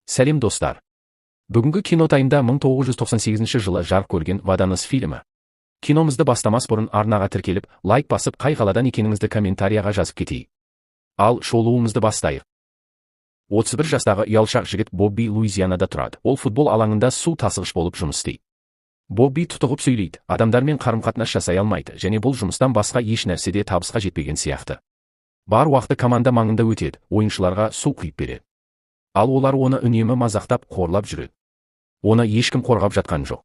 Сәлем достар. Бүгінгі кинотайымда 1998 жылы жарық көрген «Водонос» фильмі. Киномызды бастамас бұрын арнаға тіркеліп, лайк басып, қай қаладан екеніңізді комментарияға жазып кетейік. Ал шолуымызды бастайық. 31 жастағы ұялшақ жігіт Бобби Луизианада тұрады. Ол футбол алаңында су тасығыш болып жұмыс істейді. Бобби тұтығып сөйлейді, адамдармен қарым-қатынас жасай алмайды, және бұл жұмыстан басқа еш нәрседе табысқа жетпеген сияқты. Бар уақыты команда маңында өтеді, ойыншыларға су құйып береді. Ал олар оны үнемі мазақтап, қорлап жүреді. Оны ешкім қорғап жатқан жоқ.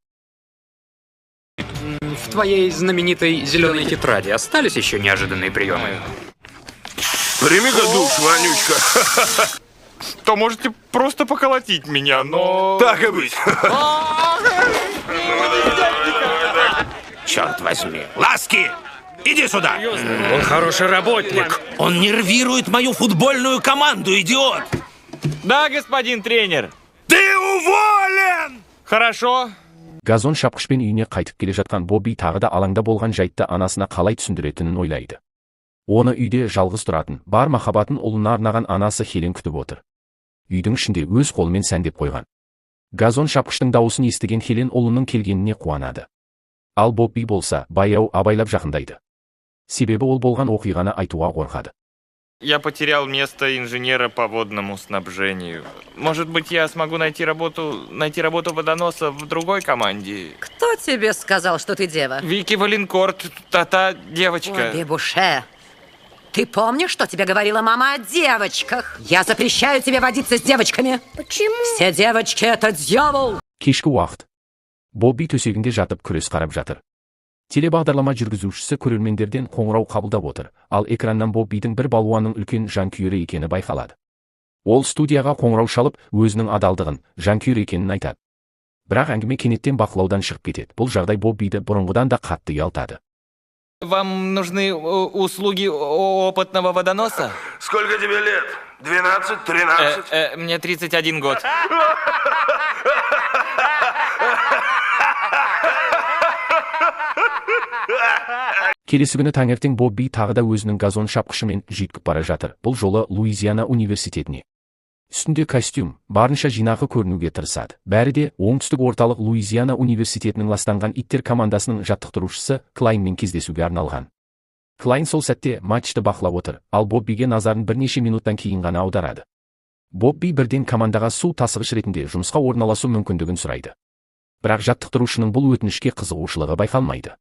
В твоей знаменитой зеленой тетради остались еще неожиданные приемы? Прими-ка душ, вонючка. То можете просто поколотить меня, но... Так и быть. Черт возьми. Ласки, иди сюда. Он хороший работник. Он нервирует мою футбольную команду, идиот. Да, господин тренер. Ты уволен! Хорошо. Газон шапқышпен үйіне қайтып келе жатқан Бобби тағы да алаңда болған жайтты анасына қалай түсіндіретінін ойлайды. Оны үйде жалғыз тұратын, бар махаббатын ұлына арнаған анасы Хелен күтіп отыр. Үйдің ішінде өз қолымен сәндеп қойған. Газон шапқыштың дауысын естіген Хелен ұлының келгеніне қуанады. Ал Бобби болса, баяу абайлап жақындайды. Себебі ол болған оқиғаны айтуға қорқады. Я потерял место инженера по водному снабжению. Может быть, я смогу найти работу водоноса в другой команде? Кто тебе сказал, что ты дева? Вики Валенкорт, та девочка. Ой, Буше, ты помнишь, что тебе говорила мама о девочках? Я запрещаю тебе водиться с девочками. Почему? Все девочки — это дьявол. Кешкі уақыт. Бобби төсегінде жатып күрес қарап жатыр. Телебағдарлама жүргізушісі көрермендерден қоңырау қабылдап отыр, ал экраннан Боббидің бір балуанның үлкен жанкүйері екені байқалады. Ол студияға қоңырау шалып, өзінің адалдығын, жанкүйер екенін айтады. Бірақ әңгіме кенеттен бақылаудан шығып кетеді. Бұл жағдай Боббиді бұрынғыдан да қатты ұялтады. Вам нужны услуги опытного водоноса? Сколько тебе лет? 12, 13? Мне 31 год. Келесі күні таңертең Бобби тағы да өзінің газон шапқышымен жүйткіп бара жатыр. Бұл жолы Луизиана университетіне. Үстінде костюм, барынша жинақы көрінуге тырысады. Бәрі де оңтүстік орталық Луизиана университетінің ластанған иттер командасының жаттықтырушысы Клайнмен кездесуге арналған. Клайн сол сәтте матчты бақылап отыр, ал Боббиге назарын бірнеше минуттан кейін ғана аударады. Бобби бірден командаға су тасығыш ретінде жұмысқа орналасу мүмкіндігін сұрайды. Бірақ жаттықтырушының бұл өтінішке қызығушылығы байқалмайды.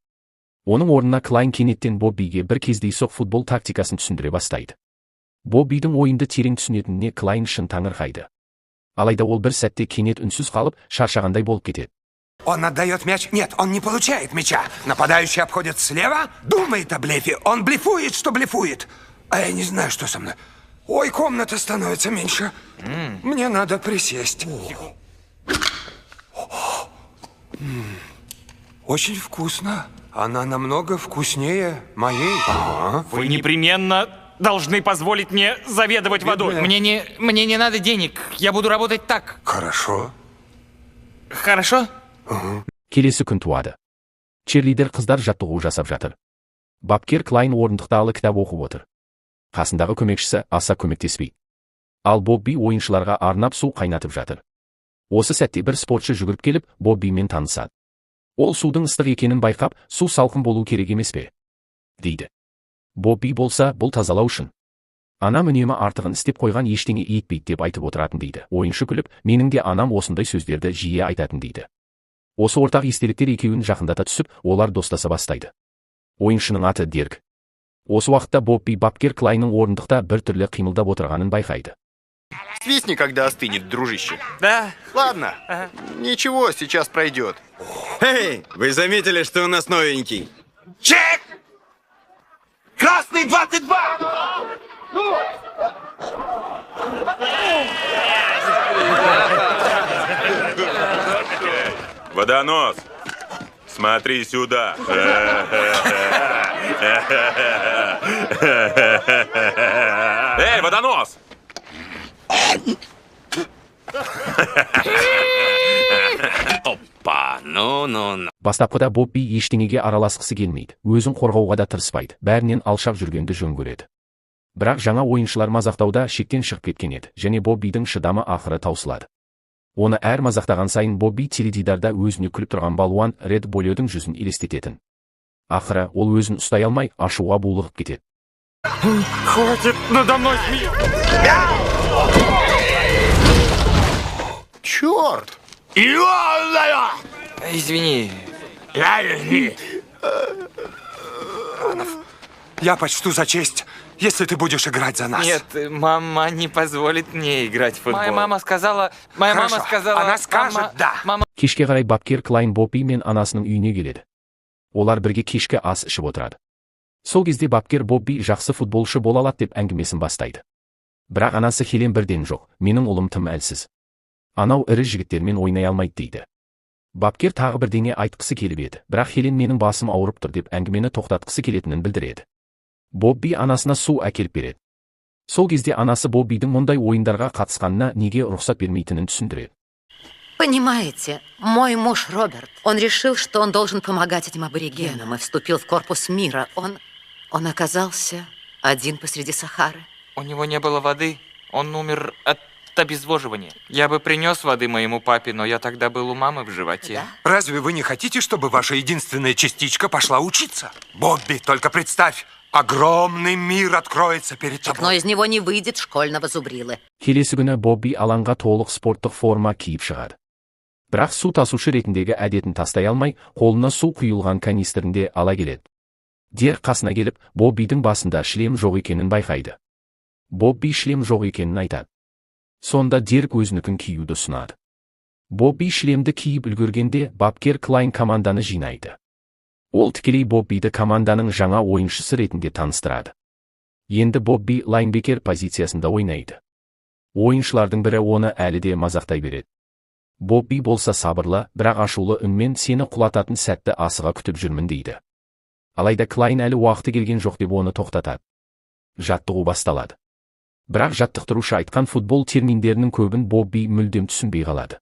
Оның орнына Клайн кенеттен Боббиге бір кездейсоқ футбол тактикасын түсіндіре бастайды. Боббидің ойынды терең түсінетініне Клайн шын таңырқайды. Алайда ол бір сәтте кенет үнсіз қалып, шаршағандай болып кетеді. Он отдает мяч. Нет, он не получает мяча. Нападающий обходит слева, думает о блефе. Он блефует, что блефует. А я не знаю, что со мной. Ой, комната становится меньше. Мне надо присесть. Очень вкусно. Она намного вкуснее моей. Вы непременно должны позволить мне заведовать водой. Мне не надо денег. Я буду работать так. Хорошо. Хорошо? Келесі күн туады. Черлидер қыздар жаттығу жасап жатыр. Бапкер Клайн орындықтағы кітап оқып отыр. Қасындағы көмекшісі аса көмектеспейді. Ал Бобби ойыншыларға арнап су қайнатып жатыр. Осы сәтте бір спортшы жүгіріп келіп, Боббимен танысады. Ол судың ыстық екенін байқап, су салқын болу керек емес пе? дейді. Бобби болса, бұл тазалау үшін. Анам үнемі артығын істеп қойған ештеңе етпейді деп айтып отыратын дейді. Ойыншы күліп, менің де анам осындай сөздерді жиі айтатын дейді. Осы ортақ естеліктер екеуін жақындата түсіп, олар достаса бастайды. Ойыншының аты Дерг. Осы уақытта Бобби бапкер Клайнның орындықта бір түрлі қимылдап отырғанын байқайды. Свистни, когда остынет, дружище. Да. Ладно, ничего, сейчас пройдет. Эй, вы заметили, что у нас новенький? Чек! Красный 22! Водонос, смотри сюда. Эй, водонос! Опа, ну. Бастапқыда Бобби ештеңеге араласқысы келмейді, өзін қорғауға да тырыспайды, бәрінен алшақ жүргенді жөн көреді. Бірақ жаңа ойыншылар мазақтауда шектен шығып кеткен еді, және Боббидің шыдамы ақыры таусылады. Оны әр мазақтаған сайын Бобби теледидарда өзіне күліп тұрған балуан Ред Боллёдың жүзін елестететін. Ақыры ол өзін ұстай алмай ашуға булығып кетеді. Хватит надо мной смеяться! Черт! Извини. Я почту за честь, если ты будешь играть за нас. Нет, мама не позволит мне играть в футбол. Моя мама сказала... Хорошо, она скажет «да». Кешке қарай бапкер Клайн Бобби мен анасының үйіне келеді. Олар бірге кешкі ас ішіп отырады. Сол кезде бапкер Бобби жақсы футболшы бола алады деп әңгімесін бастайды. Бірақ анасы Хелен бірден жоқ, менің ұлым тым әлсіз. Анау ірі жігіттермен ойнай алмайды дейді. Бапкер тағы бірдеңе айтқысы келіп еді, бірақ Хелен менің басым ауырып тұр деп әңгімені тоқтатқысы келетінін білдіреді. Бобби анасына су әкеліп береді. Сол кезде анасы Боббидің мұндай ойындарға қатысқанына неге рұқсат бермейтінін түсіндіреді. Понимаете, мой муж Роберт, он решил, что он должен помогать этим аборигенам и вступил в корпус мира. Он оказался один посреди Сахары. У него не было воды, он умер от обезвоживания. Я бы принес воды моему папе, но я тогда был у мамы в животе. Да? Разве вы не хотите, чтобы ваша единственная частичка пошла учиться? Бобби, только представь, огромный мир откроется перед тобой. Но из него не выйдет школьного зубрилы. Келесі күні Бобби алаңға толық спорттық форма киіп шығады. Бірақ су тасушы ретіндегі әдетін тастай алмай, қолына су құйылған канистрінде ала келеді. Дер қасына келіп, Боббидің басында шлем жоқ екенін байқайды. Бобби шлем жоқ екенін айтады. Сонда Дерек өзінікін киюді ұсынады. Бобби шлемді киіп үлгергенде бапкер Клайн команданы жинайды. Ол тікелей Боббиді команданың жаңа ойыншысы ретінде таныстырады. Енді Бобби лайнбекер позициясында ойнайды. Ойыншылардың бірі оны әлі де мазақтай береді. Бобби болса сабырлы, бірақ ашулы үнмен сені құлататын сәтті асыға күтіп жүрмін дейді. Алайда Клайн әлі уақыты келген жоқ деп оны тоқтатады. Жаттығу басталады. Бірақ жаттықтырушы айтқан футбол терминдерінің көбін Бобби мүлдем түсінбей қалады.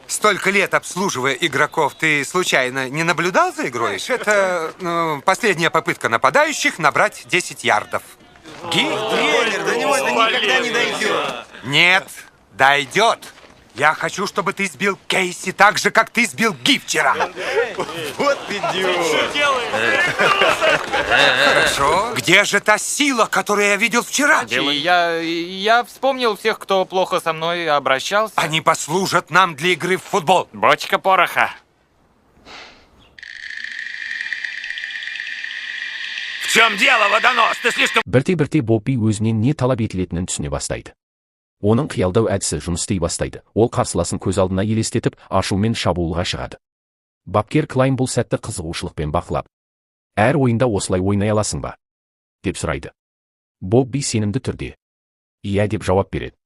Столько лет обслуживая игроков, ты случайно не наблюдал за игрой? Это последняя попытка нападающих набрать 10 ярдов. Тренер, до него это никогда не дойдет. Нет, дойдет. Я хочу, чтобы ты сбил Кейси так же, как ты сбил Ги вчера. Вот идиот. Хорошо. Где же та сила, которую я видел вчера? Я вспомнил всех, кто плохо со мной обращался. Они послужат нам для игры в футбол. Бочка пороха. В чем дело, водонос? Ты слишком... Бірте-бірте Бобби өзінен не талап етілетінін түсіне бастайды. Оның қиялдау әдісі жұмыс істей бастайды. Ол қарсыласын көз алдына елестетіп, ашумен шабуылға шығады. Бапкер Клайн бұл сәтті қызығушылықпен бақылап. Әр ойында осылай ойнай аласың ба? Деп сұрайды. Бобби сенімді түрде иә деп жауап береді.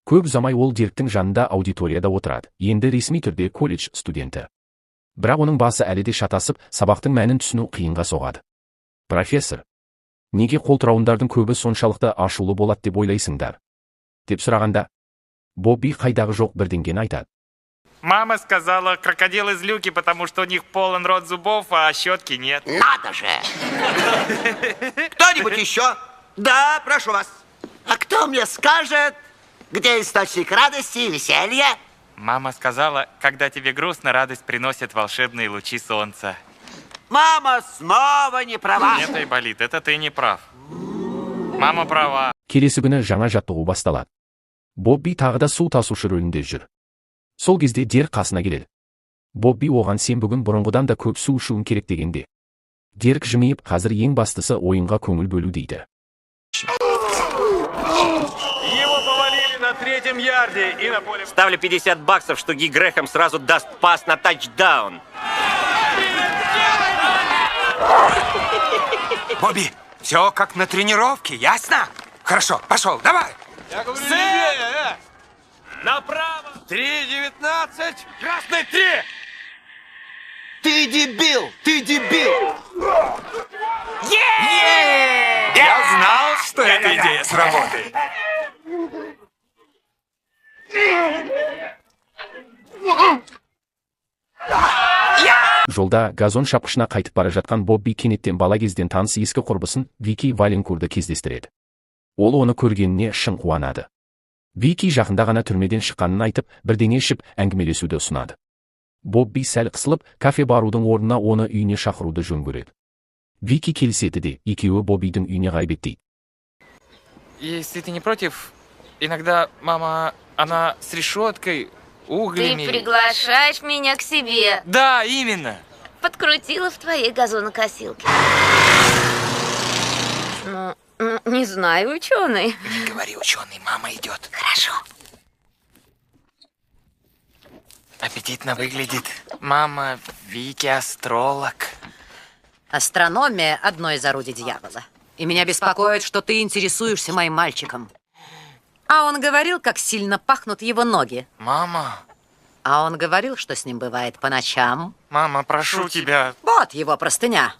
Көп ұзамай ол Деректің жанында аудиторияда отырады. Енді ресми түрде колледж студенті. Бірақ оның басы әлі де шатасып, сабақтың мәнін түсіну қиынға соғады. Профессор, неге қолтырауындардың көбі соншалықты ашулы болады деп ойлайсыңдар? Деп сұрағанда, Бобби қайдағы жоқ бірдеңені айтады. Мама сказала, крокодилы злюки, потому что у них полон рот зубов, а щетки нет. Надо же! Кто-нибудь еще? Да, прошу вас. А кто мне скажет, где источник радости и веселья? Мама сказала, когда тебе грустно, радость приносит волшебные лучи солнца. Мама снова не права. Нет, Айболит, это ты не прав. Мама права. Келесі күні жаңа жаттығу басталады. Бобби тағы да су тасушы рөлінде жүр. Сол кезде Дерек қасына келеді. Бобби оған сен бүгін бұрынғыдан да көп су ішуің керек дегенде. Дерек жымиып, қазір ең бастысы ойынға көңіл бөлу дейді. Его повалили на 3-м ярде и на поле... Ставлю $50, что Ги Грэхэм сразу даст пас на тачдаун. Бобби, все как на тренировке, ясно? Хорошо, пошел, давай. Я говорю, левее! Направо! 3-19! Красный 3! Ты дебил! Ты дебил! Я знал, что эта идея сработает. Жолда газон шапқышына қайтып бара жатқан Бобби кенеттен бала кезден таныс ескі құрбысын Вики Валенкурды кездестіреді. Ол оны көргеніне шын қуанады. Вики жақында ғана түрмеден шыққанын айтып, бірдеңе ішіп, әңгімелесуді ұсынады. Бобби сәл қысылып, кафе барудың орнына оны үйіне шақыруды жөн көреді. Вики келіседі де, екеуі Боббидің үйіне ғайбеттейді. Если ты не против, иногда мама, она с решеткой, углями... Ты приглашаешь меня к себе. Да, именно. Подкрутила в твоей газонокосилке. Ну, не знаю, ученый. Не говори, ученый, мама идет. Хорошо. Аппетитно выглядит. Мама, Вики астролог. Астрономия – одно из орудий дьявола. И меня беспокоит, что ты интересуешься моим мальчиком. А он говорил, как сильно пахнут его ноги. Мама. А он говорил, что с ним бывает по ночам. Мама, прошу тебя. Вот его простыня.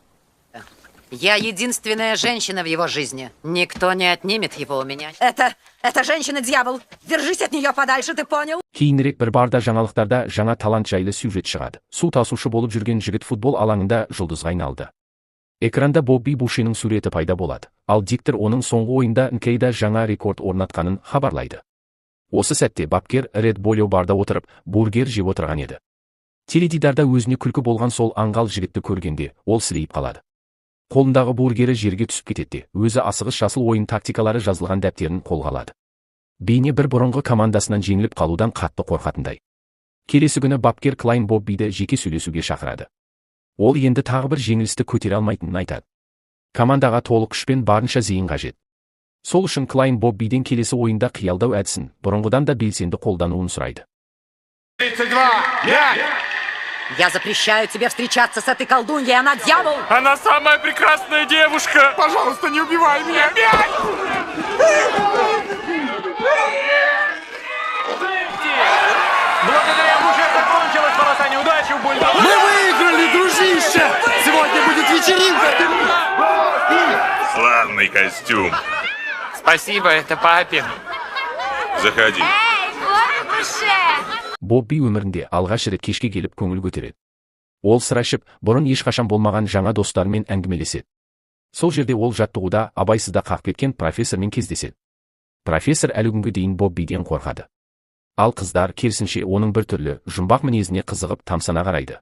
Я единственная женщина в его жизни. Никто не отнимет его у меня. Это женщина-дьявол. Держись от нее подальше, ты понял? Кейінірек бір барда жаңалықтарда жаңа талант жайлы сюжет шығады. Су тасушы болып жүрген жігіт футбол алаңында жұлдызға айналды. Экранда Бобби Бушинің суреті пайда болады, ал диктор оның соңғы ойында Нкейда жаңа рекорд орнатқанын хабарлайды. Осы сәтте бапкер Ред Болеу барда отырып, бургер жеп отырған еді. Теледидарда өзіне күлкі болған сол аңғал жігітті көргенде, ол сілейіп қалады. Қолындағы бургері жерге түсіп кетеді, өзі асығыс жасыл ойын тактикалары жазылған дәптерін қолға алады. Бейне бір бұрынғы командасынан жеңіліп қалудан қатты қорқатындай. Келесі күні бапкер Клайн Боббиді жеке сөйлесуге шақырады. Ол енді тағы бір жеңілісті көтере алмайтынын айтады. Командаға толық күшпен барынша зейін қажет. Сол үшін Клайн Боббиден келесі ойында қиялдау әдісін бұрынғыдан да белсенді қолдануын сұрайды. 32, 5! Я запрещаю тебе встречаться с этой колдуньей, она дьявол! Она самая прекрасная девушка! Пожалуйста, не убивай меня! 5! Благодаря уже закончилась полоса неудачи у Бульдога! Мы выиграли, дружище! Сегодня будет вечеринка! Славный костюм. Спасибо, это папин. Заходи. Бобби өмірінде алғаш рет кешке келіп көңіл көтереді. Ол сыра ішіп, бұрын ешқашан болмаған жаңа достармен әңгімелеседі. Сол жерде ол жаттығуда абайсызда қағып кеткен профессормен кездеседі. Профессор әлі күнге дейін Боббиден қорқады. Ал қыздар керісінше оның бір түрлі жұмбақ мінезіне қызығып тамсана қарайды.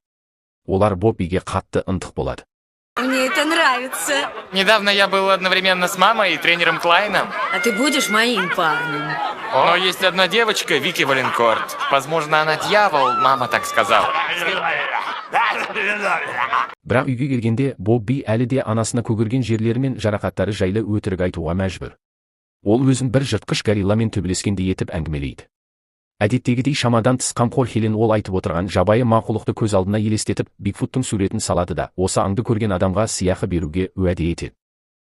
Олар Боббиге қатты ынтық болады. Мне это нравится. Недавно я был одновременно с мамой и тренером Клайном. А ты будешь моим парнем? Но есть одна девочка, Вики Валенкорт. Возможно, она дьявол, мама так сказала. Бірақ үйге келгенде Бобби әлі де анасына көгерген жерлері мен жарақаттары жайлы өтірік айтуға мәжбүр. Ол өзін бір жыртқыш гориламен төбелескендей етіп әңгімелейді. Әдеттегідей шамадан тыс қамқор Хелен ол айтып отырған жабайы мақұлықты көз алдына елестетіп, Бигфуттың суретін салады да, осы аңды көрген адамға сыйақы беруге уәде етеді.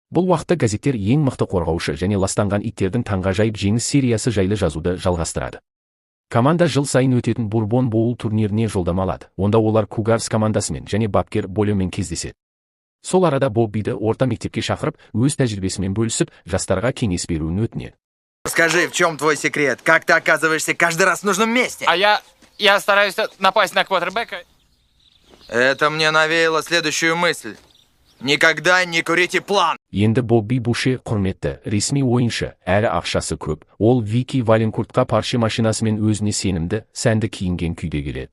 Бұл уақытта газеттер ең мықты қорғаушы және ластанған иттердің таңғажайып жеңіс сериясы жайлы жазуды жалғастырады. Команда жыл сайын өтетін Бурбон Боул турниріне жолдама алады. Онда олар Кугарс командасымен және бапкер Болеумен кездеседі. Сол арада Боббиді орта мектепке шақырып, өз тәжірибесімен бөлісіп, жастарға кеңес беруін өтінеді. Скажи, в чем твой секрет? Как ты оказываешься каждый раз в нужном месте? А я стараюсь напасть на квотербека. Это мне навеяло следующую мысль. Никогда не курите план. Енді Бобби Буше құрметті, ресми ойыншы, әрі ақшасы көп. Ол Вики Валенкуртқа парше машинасымен өзіне сенімді, сәнді киінген күйде келеді.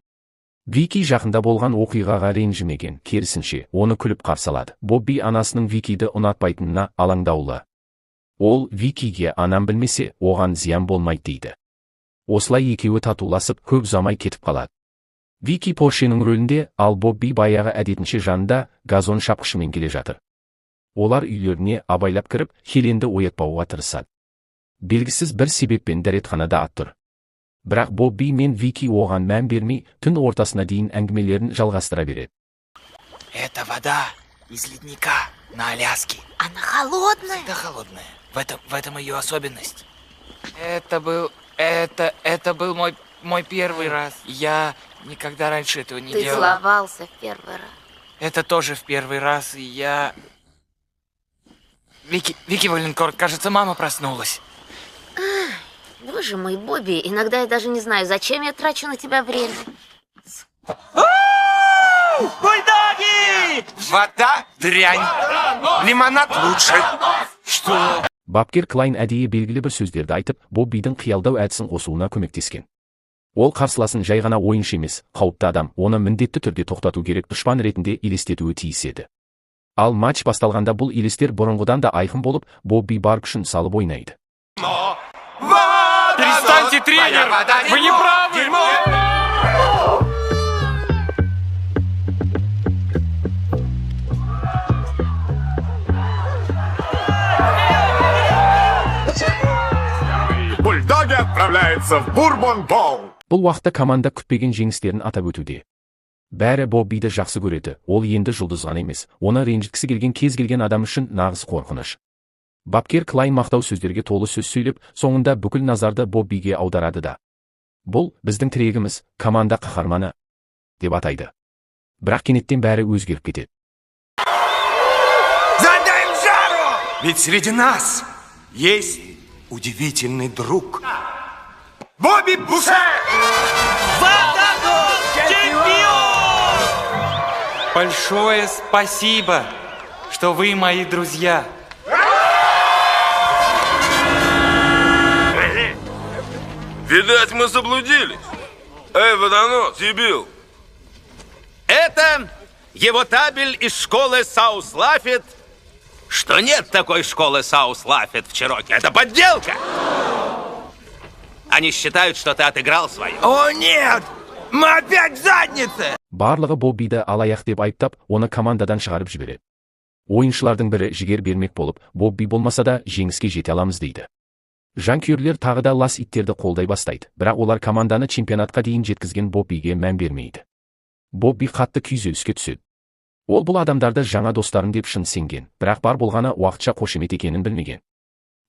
Вики жақында болған оқиғаға ренжімеген, керісінше, оны күліп қарсы алады. Бобби анасының Викиді ұнатпайтынына алаңдаулы. Ол Викиге анам білмесе, оған зиян болмайды дейді. Осылай екеуі татуласып, көп ұзамай кетіп қалады. Вики Поршенің рөлінде, ал Бобби баяғы әдетінше жанында газон шапқышымен келе жатыр. Олар үйлеріне абайлап кіріп, Хеленді оятпауға тырысады. Белгісіз бір себеппен дәретханада ат тұр. Бірақ Бобби мен Вики оған мән бермей, түн ортасына дейін әңгімелерін жалғастыра береді. Это вода из ледника на Аляске. Она холодная? Да, холодная. В этом ее особенность. Это был мой первый раз. Я никогда раньше этого не делал. Ты целовался в первый раз. Это тоже в первый раз, и я... Вики Валенкорт, кажется, мама проснулась. Боже мой, Бобби, иногда я даже не знаю, зачем я трачу на тебя время. Бульдоги! Вода – дрянь. Лимонад лучше. Что? Бапкер Клайн әдейі белгілі бір сөздерді айтып, Боббидің қиялдау әдісін қосуына көмектескен. Ол қарсыласын жай ғана ойыншы емес, қауіпті адам, оны міндетті түрде тоқтату керек, дұшпан ретінде елестетуі тиіс еді. Ал матч басталғанда бұл елестер бұрынғыдан да айқын болып, Бобби бар күшін салып ойнайды. Перестаньте, тренер! Вы не правы! Бульдоги отправляются в Бурбон-Боул. Бұл уақытта команда күтпеген жеңістерін атап өтуде. Бәрі Боббиді жақсы көреді, ол енді жұлдыз ғана емес, оны ренжіткісі келген кез келген адам үшін нағыз қорқыныш. Бапкер Клайн мақтау сөздерге толы сөз сөйлеп, соңында бүкіл назарды Боббиге аударады да. Бұл біздің тірегіміз, команда қаһарманы деп атайды. Бірақ кенеттен бәрі өзгеріп кетеді. Задаем жару! Ведь среди нас есть удивительный друг. Бобби Буше! Большое спасибо, что вы мои друзья. Видать, мы заблудились. Эй, водонос, дебил. Это его табель из школы Саус-Лаффит, что нет такой школы Саус-Лаффит в Чироке. Это подделка! Они считают, что ты отыграл свое. О, нет! Мы опять в заднице! Барлығы Боббиді алаяқ деп айыптап, оны командадан шығарып жібереді. Ойыншылардың бірі жігер бермек болып, Бобби болмаса да жеңіске жете аламыз дейді. Жанкүйерлер тағы да лас иттерді қолдай бастайды, бірақ олар команданы чемпионатқа дейін жеткізген Боббиге мән бермейді. Бобби қатты күйзеліске түседі. Ол бұл адамдарды жаңа достарым деп шын сенген, бірақ бар болғаны уақытша қошемет екенін білмеген.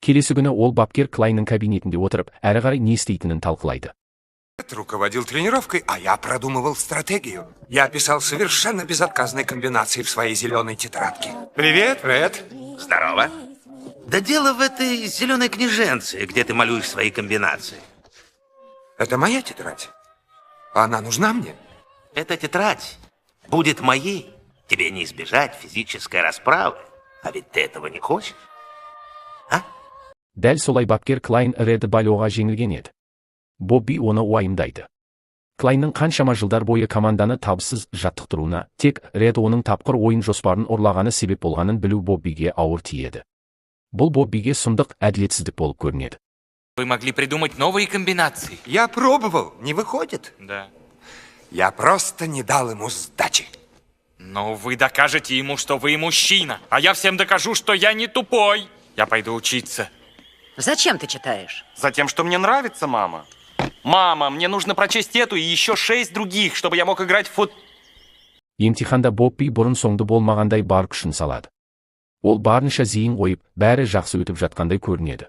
Келесі күні ол бапкер Клайнның кабинетінде отырып, әрі қарай не істейтінін талқылайды. Руководил тренировкой, а я продумывал стратегию. Я писал совершенно безотказные комбинации в своей зеленой тетрадке. Привет, Фред. Здорово. Да дело в этой зеленой книженце, где ты малюешь свои комбинации. Это моя тетрадь. Она нужна мне? Эта тетрадь будет моей. Тебе не избежать физической расправы. А ведь ты этого не хочешь? А? Дәл солай бапкер Клайн Ред Балоға жеңілген еді. Бобби оны уайымдайды. Клайнның қаншама жылдар бойы команданы табыссыз жаттықтыруына, тек Ред оның тапқыр ойын жоспарын ұрлағаны себеп болғанын білу Боббиге ауыр тиеді. Бұл Боббиге сұмдық әділетсіздік болып көрінеді. Вы могли придумать новые комбинации. Я пробовал, не выходит. Да. Я просто не дал ему сдачи. Но вы докажете ему, что вы мужчина, а я всем докажу, что я не тупой. Я пойду учиться. Зачем ты читаешь? Затем, что мне нравится, мама. Мама, мне нужно прочесть эту и еще 6 других, чтобы я мог играть в Емтиханда Бобби бұрын соңды болмағандай бар күшін салады. Ол барынша зейін қойып, бәрі жақсы өтіп жатқандай көрінеді.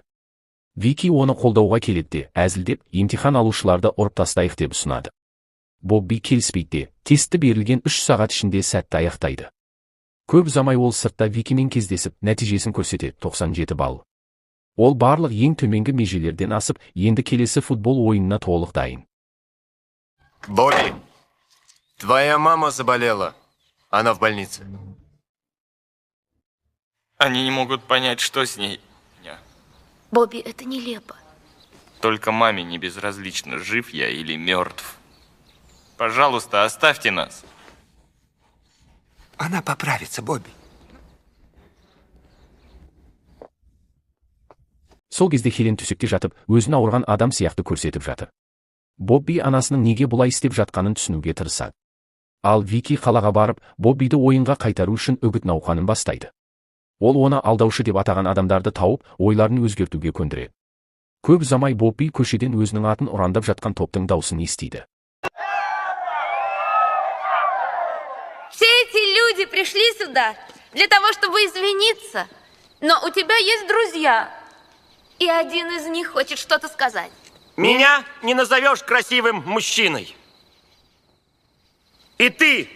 Вики оны қолдауға келеді де, әзілдеп, емтихан алушыларды ұрып тастайық деп ұсынады. Бобби келіспейді, тесті берілген 3 сағат ішінде сәтті аяқтайды. Көп ұзамай ол сыртта Викимен кездесіп, нәтижесін көрсетеді, 97 балл. Ол барлық ең төменгі межелерден асып, енді келесі футбол ойынына толық дайын. Бобби, твоя мама заболела. Она в больнице. Они не могут понять, что с ней. Бобби, это нелепо. Только маме не безразлично, жив я или мертв. Пожалуйста, оставьте нас. Она поправится, Бобби. Сол кезде Хелен төсекте жатып, өзін ауырған адам сияқты көрсетіп жатыр. Бобби анасының неге бұлай істеп жатқанын түсінуге тырысады. Ал Вики қалаға барып, Боббиді ойынға қайтару үшін үгіт науқанын бастайды. Ол оны алдаушы деп атаған адамдарды тауып, ойларын өзгертуге көндіреді. Көп ұзамай Бобби көшеден өзінің атын ұрандап жатқан топтың даусын естиді. Все эти люди пришли сюда для того, чтобы извиниться. Но у тебя есть друзья. И один из них хочет что-то сказать. Меня не назовешь красивым мужчиной. И ты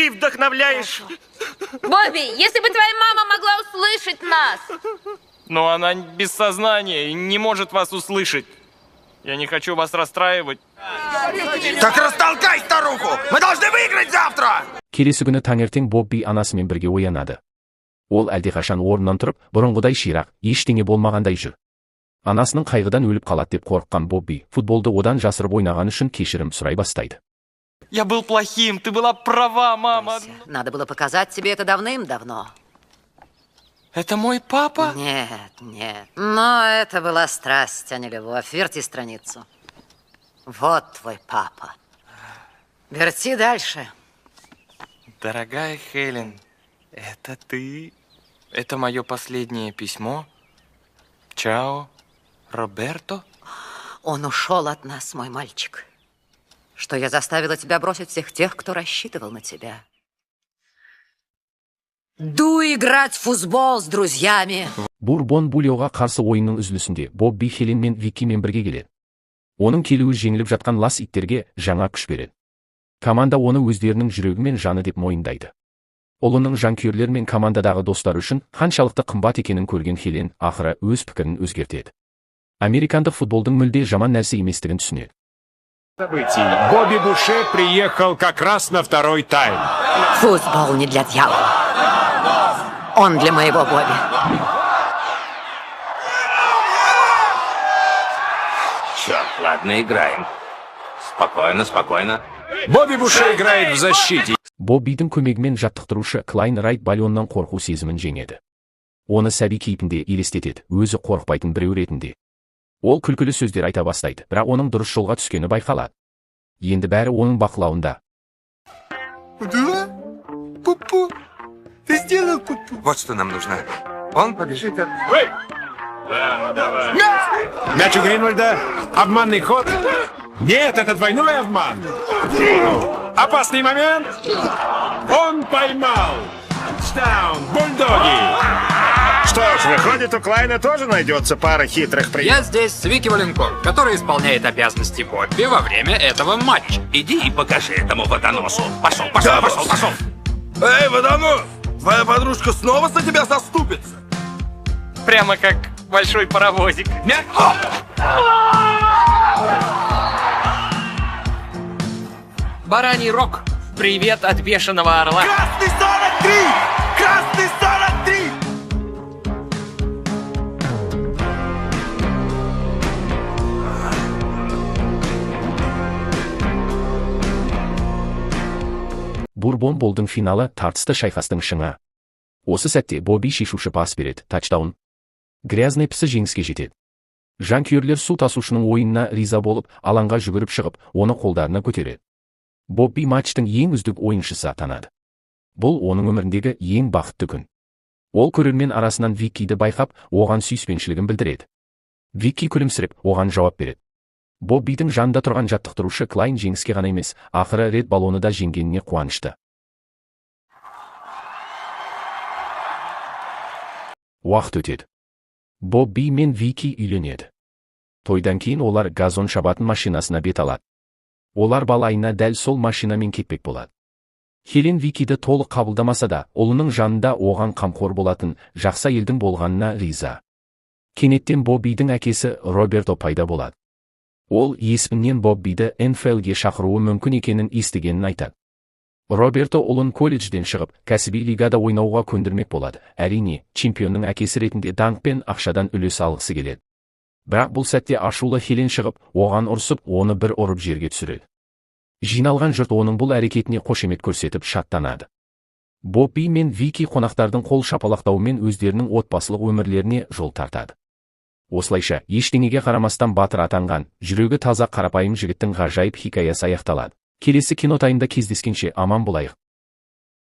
вдохновляешь... Бобби, если бы твоя мама могла услышать нас. Но она без сознания и не может вас услышать. Я не хочу вас расстраивать. Так растолкай старуху! Мы должны выиграть завтра! Келесі күні таңертең Бобби анасымен бірге оянады. Ол әлдеқашан орнынан тұрып, бұрынғыдай ширақ, ештеңе болмағандай жүр. Анасының қайғыдан өліп қалады деп қорыққан Бобби, футболды одан жасырып ойнаған үшін кешірім сұрай бастайды. Я был плохим, ты была права, мама. Надо было показать тебе это давным-давно. Это мой папа? Нет, нет. Но это была страсть, а не любовь. Верти страницу. Вот твой папа. Верти дальше. Дорогая Хелен, это ты? Это мое последнее письмо? Чао, Роберто? Он ушел от нас, мой мальчик. Что я заставила тебя бросить всех тех, кто рассчитывал на тебя. Дуй играть в футбол с друзьями. Бурбон Бульоға қарсы ойынның үзілісінде Бобби Хелен мен Викимен бірге келеді. Оның келуі жеңіліп жатқан лас иттерге жаңа күш береді. Команда оны өздерінің жүрегі мен жаны деп мойындайды. Ұлының жанкүйерлер мен командадағы достары үшін қаншалықты қымбат екенін көрген Хелен ақыры өз пікірін өзгертеді. Американдық футболдың мүлде жаман нәрсе еместігін түсінеді. Бобби Буше приехал как раз на второй тайм. Футбол не для дьявола. Он для моего Бобби. Черт, ладно, играем. Спокойно, спокойно. Бобби Буше играет в защите. Боббидің көмегімен жаттықтырушы Клайн Райт балионнан қорқу сезімін жеңеді. Оны сәби кейпінде елестетеді, өзі қорықпайтын біреу ретінде. Ол күлкілі сөздер айта бастайды, бірақ оның дұрыс жолға түскені байқалады. Енді бәрі оның бақылауында. Пупу. Ты сделал пупу. Вот что нам нужно. Он побежит от... Мяч у Гринвальда. Обманный ход. Нет, это двойной обман. Опасный момент. Он поймал. Тачдаун, бульдоги. Что ж, выходит, у Клайна тоже найдется пара хитрых приемов. Я здесь с Вики Валенков, который исполняет обязанности Бобби во время этого матча. Иди и покажи этому водоносу. Пошел, пошел, да, пошел, пошел. Эй, водонос! Твоя подружка снова за тебя заступится? Прямо как большой паровозик. Бараний рог. Привет от бешеного орла. Красный 43! Красный 43! Бурбон болдың финалы тартысты шайқастың шыңы. Осы сәтте Бобби шешуші пас береді, тачдаун. Грязный пісі жеңіске жетеді. Жанкүйерлер су тасушының ойынына риза болып, алаңға жүгіріп шығып, оны қолдарына көтереді. Бобби матчтың ең үздік ойыншысы атанады. Бұл оның өміріндегі ең бақытты күн. Ол көрермен арасынан Викиді байқап, оған сүйіспеншілігін білдіреді. Вики күлімсіреп, оған жауап береді. Боббидің жанында тұрған жаттықтырушы Клайн жеңіске ғана емес, ақыры рет балоны да жеңгеніне қуанышты. Уақыт өтеді. Бобби мен Вики үйленеді. Тойдан кейін олар газон шабатын машинасына бет алады. Олар балайына дәл сол машинамен кетпек болады. Хелен Викиді толық қабылдамаса да, ұлының жанында оған қамқор болатын жақсы елдің болғанына риза. Кенеттен Боббидің әкесі Роберто пайда болады. Ол есімнен Боббиді НФЛ-ге шақыруы мүмкін екенін естігенін айтады. Роберто ұлын колледжден шығып, кәсіби лигада ойнауға көндірмек болады. Әрине, чемпионның әкесі ретінде даңқ пен ақшадан үлес алғысы келеді. Бірақ бұл сәтте ашулы Хелен шығып, оған ұрсып, оны бір ұрып жерге түсіреді. Жиналған жұрт оның бұл әрекетіне қошемет көрсетіп шаттанады. Бобби мен Вики қонақтардың қол шапалақтауымен өздерінің отбасылық өмірлеріне жол тартады. Осылайша, ештеңеге қарамастан батыр атанған, жүрегі таза қарапайым жігіттің ғажайып хикаясы аяқталады. Келесі кинотайында кездескенше аман болайық.